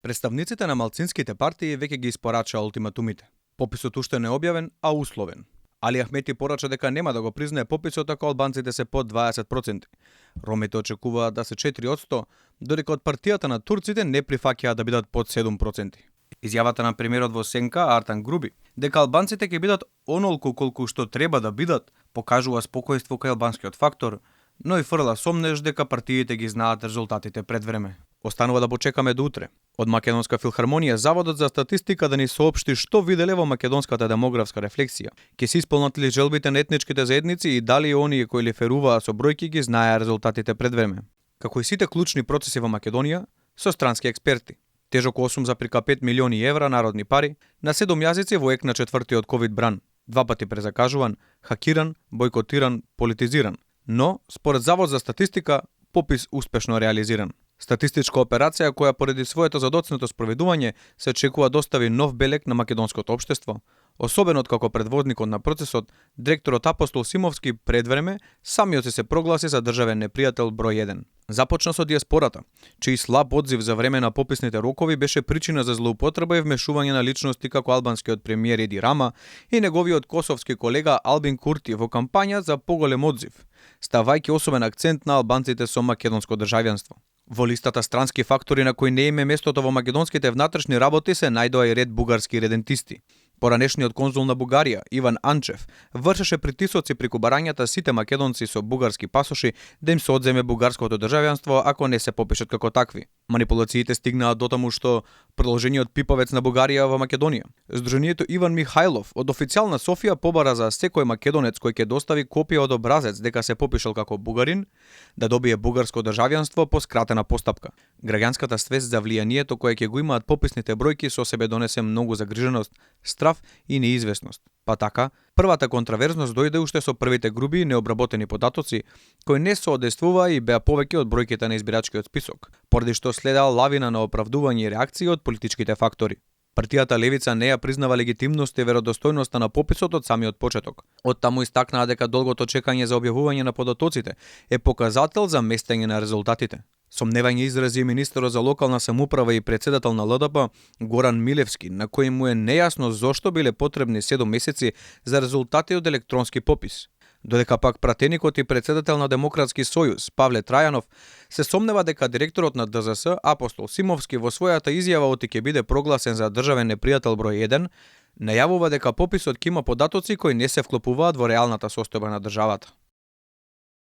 Представниците на малцинските партии веќе ги испорачаа ултиматумите. Пописот уште не е објавен, а условен. Али Ахмети порача дека нема да го признае пописот ако албанците се под 20%. Ромите очекуваат да се 4%, додека од партијата на турците не прифаќаат да бидат под 7%. Изјавата на премиерот во Сенка, Артан Груби, дека албанците ќе бидат онолку колку што треба да бидат, покажува спокојство кај албанскиот фактор, но и фрла сомнеш дека партиите ги знаат резултатите пред време. Останува да почекаме до утре. Од Македонска филхармонија, Заводот за статистика да ни соопшти што виделе во македонската демографска рефлексија. Ке се исполнат ли желбите на етничките заедници и дали оние кои лиферуваа со бројки ги знаеа резултатите пред време. Како и сите клучни процеси во Македонија, со странски експерти. Тежок 8,5 милиони евра народни пари на 7 јазици во ек на четвртиот ковид бран. 2 пати презакажуван, хакиран, бойкотиран, политизиран. Но, според Завод за статистика, попис успешно реализиран. Статистичка операција која поради своето задоцнето спроведување се очекува достави нов белег на македонското општество, особено откако предводникот на процесот, директорот Апостол Симовски пред време самиот се прогласи за државен непријател број 1. Започна со диаспората, чиј слаб одзив за време на пописните рокови беше причина за злоупотреба и вмешување на личности како албанскиот премиер Еди Рама и неговиот косовски колега Албин Курти во кампања за поголем одзив, ставајќи особен акцент на албанците со македонско државјанство. Во листата странски фактори на кои не име местото во македонските внатрешни работи се најдоа и ред бугарски редентисти. Поранешниот конзул на Бугарија, Иван Анчев, вршеше притисоци преку барањата сите македонци со бугарски пасоши да им се одземе бугарското државјанство ако не се попишат како такви. Манипулациите стигнаа дотаму што продолжениот пипавец на Бугарија во Македонија. Сдруженијето Иван Михајлов од официјална Софија побара за секој македонец кој ќе достави копија од образец дека се попишал како бугарин, да добие бугарско државјанство по скратена постапка. Граѓанската свест за влијанието кое ќе го имаат пописните бројки со себе донесе многу загриженост, страф и неизвестност. Па така, првата контраверзност дојде уште со првите груби необработени податоци, кои не соодействуваа и беа повеќе од бројките на избирачкиот список, поради што следеа лавина на оправдување и реакции од политичките фактори. Партијата Левица не ја признава легитимност и веродостојноста на пописот од самиот почеток. Од таму истакнаа дека долгото чекање за објавување на податоците е показател за местење на резултатите. Сомневање изрази министерот за локална самоуправа и председател на ЛДП Горан Милевски, на кој му е нејасно зошто биле потребни 7 месеци за резултати од електронски попис. Додека пак пратеникот и председател на Демократски сојуз Павле Трајанов се сомнева дека директорот на ДЗС Апостол Симовски во својата изјава оти ќе биде прогласен за државен непријател број 1, најавува дека пописот ќе има податоци кои не се вклопуваат во реалната состојба на државата.